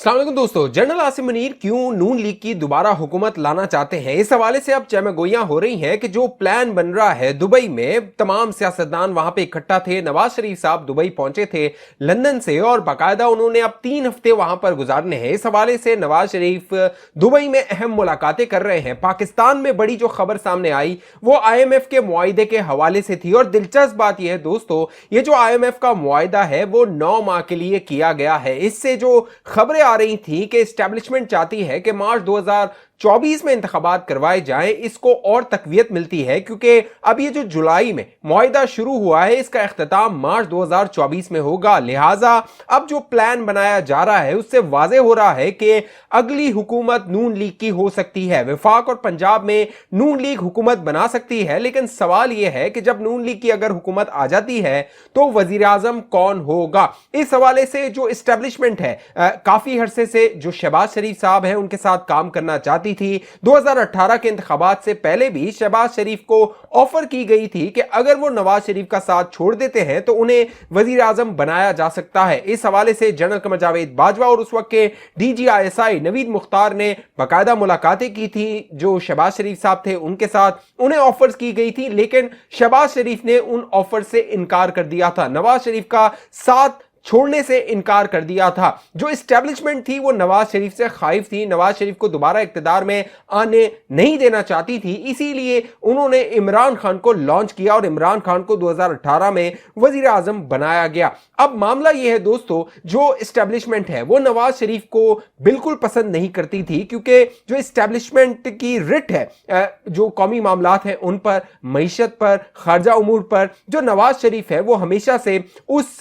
अस्सलाम वालेकुम दोस्तों, जनरल आसिम मुनीर क्यों नून लीग की दोबारा हुकूमत लाना चाहते हैं, इस हवाले से अब चहमगोइयां हो रही हैं कि जो प्लान बन रहा है दुबई में, तमाम सियासतदान वहां पे इकट्ठा थे। नवाज शरीफ साहब दुबई पहुंचे थे लंदन से और बाकायदा उन्होंने अब 3 हफ्ते वहां पर गुजारने हैं। इस हवाले से नवाज शरीफ दुबई में अहम मुलाकातें कर रहे हैं। पाकिस्तान में बड़ी जो खबर सामने आई वो IMF के मुआहिदे के हवाले से थी और दिलचस्प बात यह है दोस्तों, ये जो IMF का मुआहिदा है वो 9 माह के लिए किया गया है। इससे जो खबरें आ रही थी कि एस्टेब्लिशमेंट चाहती है कि मार्च 2024 में इंतखाबात करवाए जाएं, इसको और तकवीत मिलती है क्योंकि अब ये जो जुलाई में मुआहिदा शुरू हुआ है इसका इख्तिताम मार्च 2024 में होगा। लिहाजा अब जो प्लान बनाया जा रहा है उससे वाज़ेह हो रहा है कि अगली हुकूमत नून लीग की हो सकती है। वफाक और पंजाब में नून लीग हुकूमत बना सकती है, लेकिन सवाल यह है कि जब नून लीग की अगर हुकूमत आ जाती है तो वजीर आजम कौन होगा। इस हवाले से जो एस्टेब्लिशमेंट है काफी अरसे से जो शहबाज शरीफ साहब हैं उनके साथ काम करना चाहती थी। 2018 के इंतखाबात से पहले भी शहबाज शरीफ को ऑफर की गई थी कि अगर वो नवाज शरीफ का साथ छोड़ देते हैं तो उन्हें वजीर आजम बनाया जा सकता है। इस हवाले से जनरल कमर जावेद बाजवा और उस वक्त के DGISI नवीद मुख्तार ने बाकायदा मुलाकातें की थी जो शहबाज शरीफ साहब थे उनके साथ, उन्हें ऑफर्स की गई थी, लेकिन शहबाज शरीफ ने उन ऑफर से इनकार कर दिया था, नवाज शरीफ का साथ छोड़ने से इनकार कर दिया था। जो एस्टेब्लिशमेंट थी वो नवाज शरीफ से खाइफ थी, नवाज शरीफ को दोबारा इक्तदार में आने नहीं देना चाहती थी, इसीलिए उन्होंने इमरान खान को लॉन्च किया और इमरान खान को 2018 में वजीर आजम बनाया गया। अब मामला यह है दोस्तों, जो एस्टेब्लिशमेंट है वो नवाज शरीफ को बिल्कुल पसंद नहीं करती थी क्योंकि जो एस्टेब्लिशमेंट की रिट है जो कौमी मामलात हैं उन पर, मईशत पर, खारजा उमूर पर, जो नवाज शरीफ है वो हमेशा से उस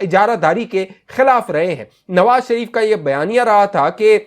इजारादारी के खिलाफ रहे हैं। नवाज शरीफ का यह बयानिया रहा था कि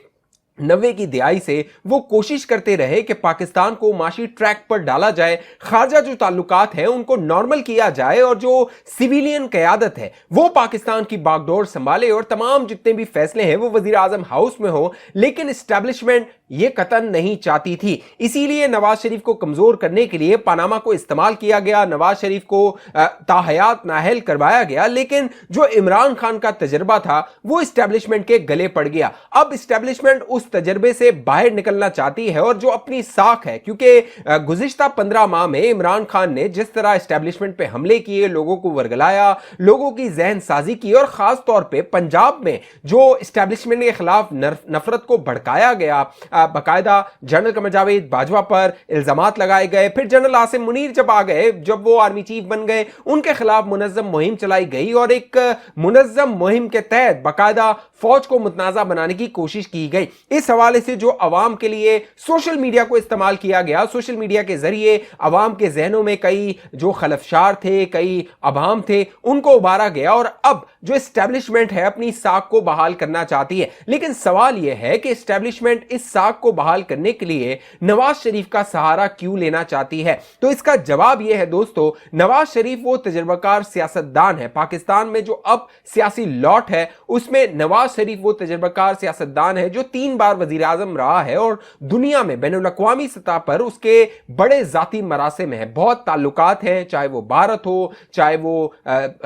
90 की दिहाई से वो कोशिश करते रहे कि पाकिस्तान को माशी ट्रैक पर डाला जाए, खारजा जो ताल्लुकात हैं उनको नॉर्मल किया जाए और जो सिविलियन क़यादत है वो पाकिस्तान की बागडोर संभाले और तमाम जितने भी फैसले हैं वो वजीर आजम हाउस में हो। लेकिन एस्टेब्लिशमेंट ये कतन नहीं चाहती थी, इसीलिए नवाज शरीफ को कमजोर करने के लिए पनामा को इस्तेमाल किया गया, नवाज शरीफ को ताहयात नाहल करवाया गया। लेकिन जो इमरान खान का तजर्बा था वो एस्टेब्लिशमेंट के गले पड़ गया। अब एस्टेब्लिशमेंट उस तजर्बे से बाहर निकलना चाहती है और जो अपनी साख है, क्योंकि गुज़िश्ता 15 माह में इमरान खान ने जिस तरह एस्टेब्लिशमेंट पे हमले किए, लोगों को वर्गलाया, लोगों की जहन साजी की और खास तौर पे पंजाब में जो एस्टेब्लिशमेंट के खिलाफ नफरत को भड़काया गया, बाकायदा जनरल कमर जावेद बाजवा पर इल्जामात लगाए गए। फिर जनरल आसिम मुनीर जब आ गए, जब वो आर्मी चीफ बन गए, उनके खिलाफ मुनज़्ज़म मुहिम चलाई गई और एक मुनज़्ज़म मुहिम के तहत बाकायदा फौज को मुतनाज़ा बनाने की कोशिश की गई। इस हवाले से जो अवाम के लिए सोशल मीडिया को इस्तेमाल किया गया, सोशल मीडिया के जरिए अवाम के जहनों में कई जो खलफशार थे, कई अवाम थे, उनको उबारा गया और अब जो एस्टेब्लिशमेंट है अपनी साख को बहाल करना चाहती है। लेकिन सवाल यह है कि एस्टेब्लिशमेंट इस साख को बहाल करने के लिए नवाज शरीफ का सहारा क्यों लेना चाहती है? तो इसका जवाब यह है दोस्तों, नवाज शरीफ वो तजर्बाकार सियासतदान है। पाकिस्तान में जो अब सियासी लॉट है उसमें नवाज शरीफ वो तजर्बाकार सियासतदान है जो 3 बार वजीर आजम रहा है और दुनिया में बैनुल अक़वामी सतह पर उसके बड़े जाती मरासिम हैं, बहुत ताल्लुकात हैं, चाहे वो भारत हो, चाहे वो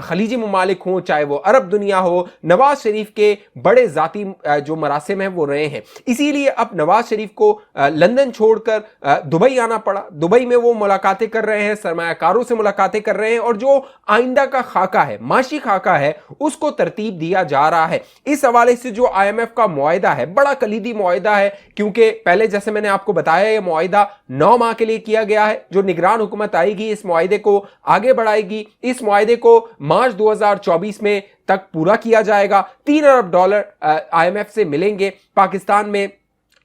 खलीजी ममालिक हो, चाहे वो अरब दुनिया हो। नवाज शरीफ के बड़े जाती जो मरासिम हैं वो रहे हैं, इसीलिए अब नवाज शरीफ को लंदन छोड़कर दुबई आना पड़ा। दुबई में वो मुलाकातें कर रहे हैं, सरमायाकारों से मुलाकातें कर रहे हैं और जो आइंदा का खाका है, माशी खाका है, उसको तरतीब दिया जा रहा है। इस हवाले से जो IMF का मुआहिदा है बड़ा कलीदी मुआहिदा है, क्योंकि पहले जैसे मैंने आपको बताया ये मुआहिदा 9 माह के लिए किया गया है। जो निगरान हुकूमत आएगी इस मुआहिदे को आगे बढ़ाएगी, इस मुआहिदे को मार्च 2024 में तक पूरा किया जाएगा। $3 अरब IMF से मिलेंगे। पाकिस्तान में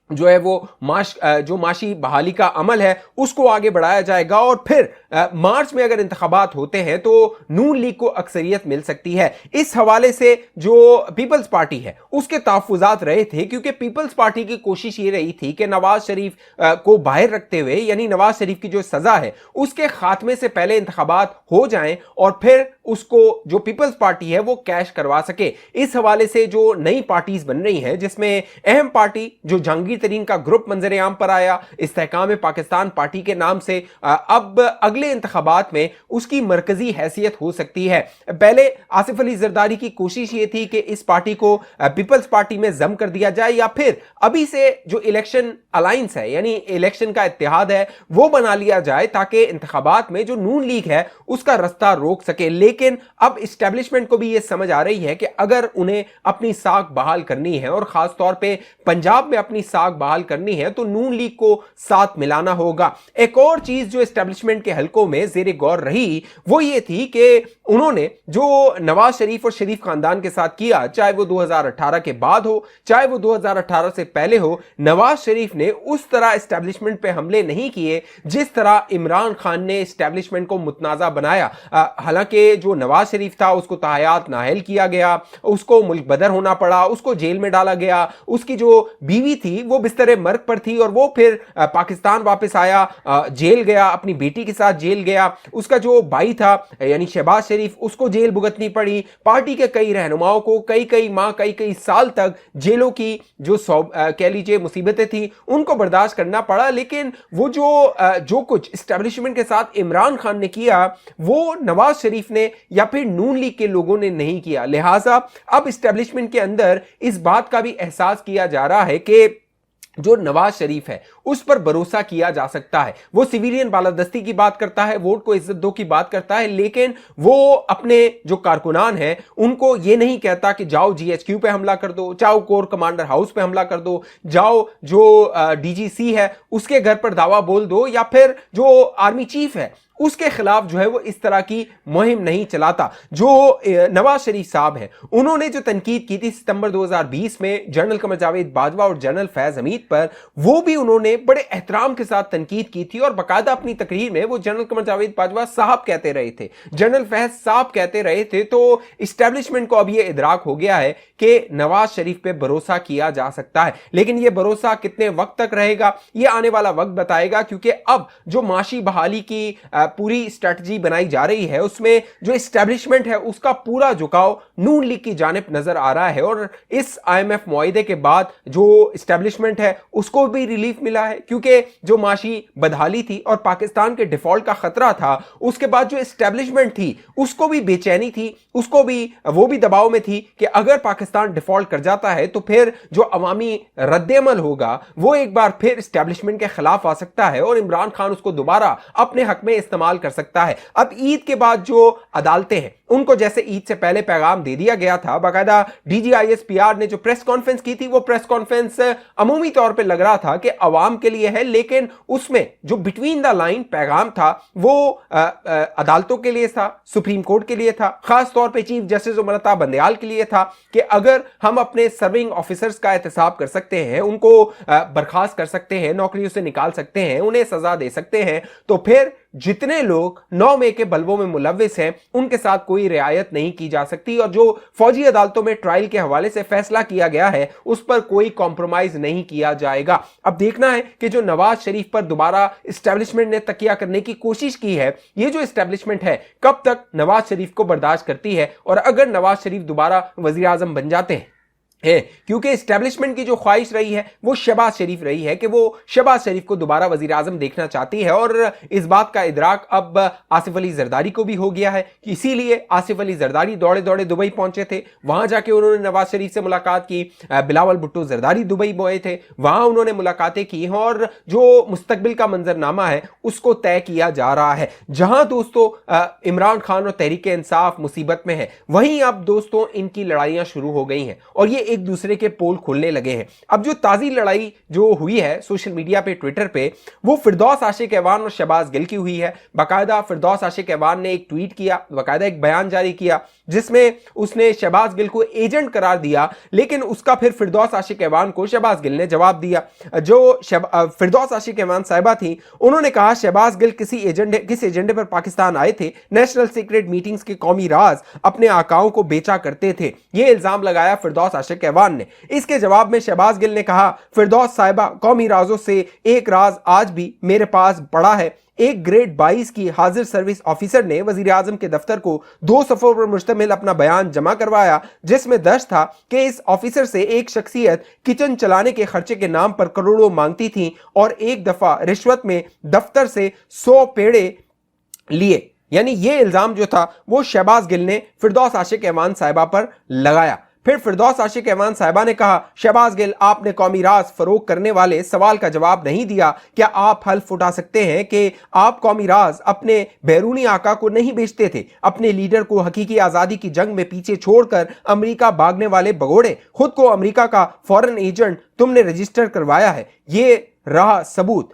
जो है वो जो माशी बहाली का अमल है उसको आगे बढ़ाया जाएगा और फिर मार्च में अगर इंतखाबात होते हैं तो नून लीग को अक्सरियत मिल सकती है। इस हवाले से जो पीपल्स पार्टी है उसके तहफ़्फ़ुज़ात रहे थे, क्योंकि पीपल्स पार्टी की कोशिश ये रही थी कि नवाज शरीफ को बाहर रखते हुए, यानी नवाज शरीफ की जो सज़ा है उसके खात्मे से पहले इंतखाबात हो जाएं और फिर उसको जो पीपल्स पार्टी है वो कैश करवा सके। इस हवाले से जो नई पार्टीज बन रही हैं, जिसमें अहम पार्टी जो जहांगीर तरीन का ग्रुप मंजर आम पर आया, इस्तेहकाम पाकिस्तान पार्टी के नाम से, अब अगली اگلے इंतखाबात में उसकी मरकजी हैसियत हो सकती है। पहले आसिफ अली जरदारी की कोशिश ये थी कि इस पार्टी को पीपल्स पार्टी में जम कर दिया जाए या फिर अभी से जो इलेक्शन अलायंस है यानी इलेक्शन का इत्तेहाद है वो बना लिया जाए ताकि इंतखाबात में जो नून लीग है उसका रास्ता रोक सके। लेकिन अब इस्टेब्लिशमेंट को भी ये समझ आ रही है कि अगर उन्हें अपनी साख बहाल करनी है और खास तौर पे पंजाब में अपनी साख बहाल करनी है तो नून लीग को साथ मिलाना होगा। एक और चीज जो इस्टेब्लिशमेंट के हलकों में जेर गौर रही वो ये थी कि उन्होंने जो नवाज शरीफ और शरीफ खानदान के साथ किया, चाहे वो 2018 के बाद हो चाहे वो 2018 से पहले हो, नवाज शरीफ ने उस तरह इस्टेब्लिशमेंट पे हमले नहीं किए जिस तरह इमरान खान ने इस्टेब्लिशमेंट को मुतनाज़ा बनाया। हालांकि जो नवाज शरीफ था उसको तहयात नाअहल किया गया, उसको मुल्क बदर होना पड़ा, उसको जेल में डाला गया, उसकी जो बीवी थी वो बिस्तरे मर्ग पर थी और वो फिर पाकिस्तान वापस आया, जेल गया, अपनी बेटी के साथ जेल गया, उसका जो भाई था यानी शहबाज शरीफ उसको जेल भुगतनी पड़ी, पार्टी के कई रहनुमाओं को कई माह कई साल तक जेलों की जो कह लीजिए मुसीबतें थी उनको बर्दाश्त करना पड़ा। लेकिन वो जो कुछ इस्टेब्लिशमेंट के साथ इमरान खान ने किया वो नवाज शरीफ ने या फिर नून लीग के लोगों ने नहीं किया। लिहाजा अब इस्टेब्लिशमेंट के अंदर इस बात का भी एहसास किया जा रहा है कि जो नवाज शरीफ है उस पर भरोसा किया जा सकता है। वो सिविलियन बालादस्ती की बात करता है, वोट को इज्जत दो की बात करता है, लेकिन वो अपने जो कारकुनान हैं उनको ये नहीं कहता कि जाओ जीएचक्यू पे हमला कर दो, जाओ कोर कमांडर हाउस पे हमला कर दो, जाओ जो डीजीसी है उसके घर पर दावा बोल दो या फिर जो आर्मी चीफ है उसके खिलाफ जो है वो इस तरह की मुहिम नहीं चलाता। जो नवाज शरीफ साहब हैं उन्होंने जो तनकीद की थी सितंबर 2020 में जनरल कमर जावेद बाजवा और जनरल फैज हमीद पर, वो भी उन्होंने बड़े एहतराम के साथ तनकीद की थी और बाकायदा अपनी तकरीर में वो जनरल कमर जावेद बाजवा साहब कहते रहे थे, जनरल फैज साहब कहते रहे थे। तो इस्टेब्लिशमेंट को अब ये इदराक हो गया है कि नवाज शरीफ पे भरोसा किया जा सकता है, लेकिन ये भरोसा कितने वक्त तक रहेगा ये आने वाला वक्त बताएगा, क्योंकि अब जो माशी बहाली की पूरी स्ट्रेटजी बनाई जा रही है उसमें जो इस्टेब्लिशमेंट है उसका पूरा झुकाव नून लीग की जानिब नजर आ रहा है। और इस आईएमएफ मुआहिदे के बाद जो इस्टेब्लिशमेंट है उसको भी रिलीफ मिला है, क्योंकि जो माशी बदहाली थी और पाकिस्तान के डिफॉल्ट का खतरा था उसके बाद जो इस्टेब्लिशमेंट थी उसको भी बेचैनी थी, उसको भी वो भी दबाव में थी कि अगर पाकिस्तान डिफॉल्ट कर जाता है तो फिर जो अवामी रद्द-ए-अमल होगा वो एक बार फिर इस्टेब्लिशमेंट के खिलाफ आ सकता है और इमरान खान उसको दोबारा अपने हक में इस्तेमाल कर सकता है। अब ईद के बाद जो अदालतें हैं उनको जैसे ईद से पहले पैगाम दे दिया गया था, बाकायदा डीजीआईएसपीआर ने जो प्रेस कॉन्फ्रेंस की थी वो प्रेस कॉन्फ्रेंस अमूमी तौर पे लग रहा था कि अवाम के लिए है, लेकिन उसमें जो बिटवीन द लाइन पैगाम था वो अदालतों के लिए था, सुप्रीम कोर्ट के लिए था, खास तौर पे चीफ जस्टिस उमरता बंदयाल के लिए था कि अगर हम अपने सर्विंग ऑफिसर्स का एहतसाब कर सकते हैं, उनको बर्खास्त कर सकते हैं, नौकरियों से निकाल सकते हैं, उन्हें सजा दे सकते हैं, तो फिर जितने लोग 9 मई के बलवों में मुलव्विस हैं उनके साथ कोई रियायत नहीं की जा सकती और जो फौजी अदालतों में ट्रायल के हवाले से फैसला किया गया है उस पर कोई कॉम्प्रोमाइज नहीं किया जाएगा। अब देखना है कि जो नवाज शरीफ पर दोबारा इस्टेब्लिशमेंट ने तकिया करने की कोशिश की है, ये जो इस्टेब्लिशमेंट है कब तक नवाज शरीफ को बर्दाश्त करती है और अगर नवाज शरीफ दोबारा वजीर आजम बन जाते हैं है, क्योंकि इस्टेब्लिशमेंट की जो ख्वाहिश रही है वो शहबाज शरीफ रही है कि वो शहबाज शरीफ को दोबारा वजीर आजम देखना चाहती है और इस बात का इदराक अब आसिफ अली जरदारी को भी हो गया है। इसीलिए आसिफ अली जरदारी दौड़े दौड़े दुबई पहुंचे थे, वहां जाके उन्होंने नवाज शरीफ से मुलाकात की, बिलावल भुट्टो जरदारी दुबई गए थे, वहां उन्होंने मुलाकातें की और जो मुस्तकबिल का मंजरनामा है उसको तय किया जा रहा है। जहां दोस्तों इमरान खान और तहरीक इंसाफ मुसीबत में है, वहीं अब दोस्तों इनकी लड़ाइयां शुरू हो गई हैं और ये एक दूसरे के पोल खोलने लगे हैं। अब जो ताजी लड़ाई जो हुई है सोशल मीडिया पे, ट्विटर पे, वो फिरदौस आशिक ऐवान और शहबाज गिल की हुई है। बाकायदा फिरदौस आशिक ऐवान ने एक ट्वीट किया, बाकायदा एक बयान जारी किया जिसमें उसने शहबाज गिल को एजेंट करार दिया, लेकिन उसका फिर फिरदौस आशिक ऐवान को शहबाज गिल ने जवाब दिया। जो फिरदौस आशिक ऐवान साहिबा थी उन्होंने कहा शहबाज गिल किस एजेंडे पर पाकिस्तान आए थे, नेशनल सीक्रेट मीटिंग्स के कौमी राज अपने आकाओं को बेचा करते थे, ये इल्जाम लगाया फिरदौस आशिक ऐवान ने। इसके जवाब में शहबाज गिल ने कहा फिरदौस साहिबा कौमी राजों से एक राज आज भी मेरे पास पड़ा है। एक ग्रेड 22 की हाजिर सर्विस ऑफिसर ने वजीर आजम के दफ्तर को 2 सफ़ों पर मुश्तमिल अपना बयान जमा करवाया जिसमें दर्ज था कि इस ऑफिसर से एक शख्सियत किचन चलाने के खर्चे के नाम पर करोड़ों मांगती थी और एक दफा रिश्वत में दफ्तर से 100 पेड़े लिए। यानी ये इल्जाम जो था वो शहबाज गिल ने फिरदौस आशिक ऐवान साहिबा पर लगाया। फिर फिरदौस आशिक ऐवान साहिबा ने कहा, शहबाज गिल, आपने कौमी राज फरोग करने वाले सवाल का जवाब नहीं दिया। क्या आप हल्फ उठा सकते हैं कि आप कौमी राज अपने बैरूनी आका को नहीं बेचते थे? अपने लीडर को हकीकी आजादी की जंग में पीछे छोड़कर अमेरिका भागने वाले भगोड़े, खुद को अमेरिका का फॉरेन एजेंट तुमने रजिस्टर करवाया है। ये रहा सबूत।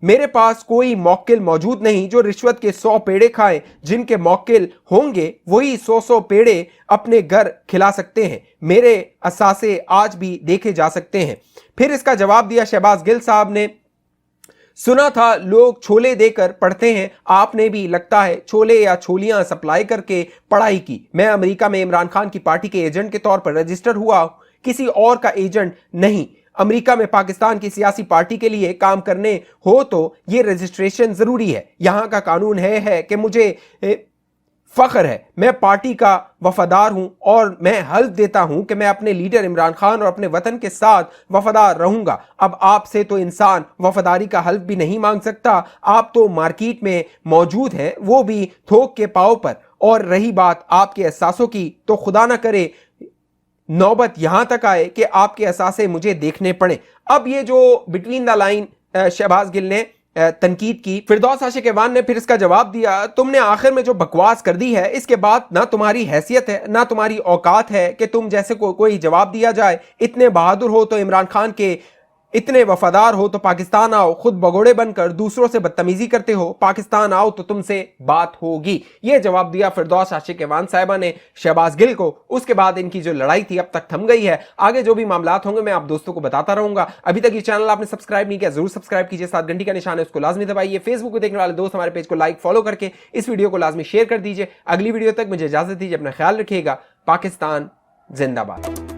मेरे पास कोई मौक्किल मौजूद नहीं जो रिश्वत के 100 पेड़े खाएं। जिनके मौक्किल होंगे वही 100 पेड़े अपने घर खिला सकते हैं। मेरे असासे आज भी देखे जा सकते हैं। फिर इसका जवाब दिया शहबाज गिल साहब ने, सुना था लोग छोले देकर पढ़ते हैं, आपने भी लगता है छोले या छोलियां सप्लाई करके पढ़ाई की। मैं अमेरिका में इमरान खान की पार्टी के एजेंट के तौर पर रजिस्टर हुआ, किसी और का एजेंट नहीं। अमेरिका में पाकिस्तान की सियासी पार्टी के लिए काम करने हो तो ये रजिस्ट्रेशन जरूरी है। यहां का कानून है कि मुझे फख्र है, मैं पार्टी का वफादार हूं और मैं हल्फ देता हूं कि मैं अपने लीडर इमरान खान और अपने वतन के साथ वफादार रहूंगा। अब आपसे तो इंसान वफादारी का हल्फ भी नहीं मांग सकता। आप तो मार्केट में मौजूद हैं, वो भी थोक के पाव पर। और रही बात आपके एहसासों की, तो खुदा ना करे नौबत यहां तक आए कि आपके एहसासे मुझे देखने पड़े। अब ये जो between the line Shahbaz Gill ने तनकीद की, फिरदौस आशिक ऐवान ने फिर इसका जवाब दिया, तुमने आखिर में जो बकवास कर दी है, इसके बाद ना तुम्हारी हैसियत है ना तुम्हारी औकात है कि तुम जैसे कोई जवाब दिया जाए। इतने बहादुर हो तो इमरान खान के, इतने वफादार हो तो पाकिस्तान आओ। खुद भगोड़े बनकर दूसरों से बदतमीजी करते हो, पाकिस्तान आओ तो तुमसे बात होगी। यह जवाब दिया फिरदौस आशिक ऐवान साहिबा ने शहबाज गिल को। उसके बाद इनकी जो लड़ाई थी अब तक थम गई है। आगे जो भी मामलात होंगे मैं आप दोस्तों को बताता रहूंगा। अभी तक ये चैनल आपने सब्सक्राइब नहीं किया, जरूर सब्सक्राइब कीजिए, साथ घंटी का निशान है उसको लाजमी दबाइए। फेसबुक को देखने वाले दोस्त हमारे पेज को लाइक फॉलो करके इस वीडियो को लाजमी शेयर कर दीजिए। अगली वीडियो तक मुझे इजाजत दीजिए, अपना ख्याल रखिएगा। पाकिस्तान जिंदाबाद।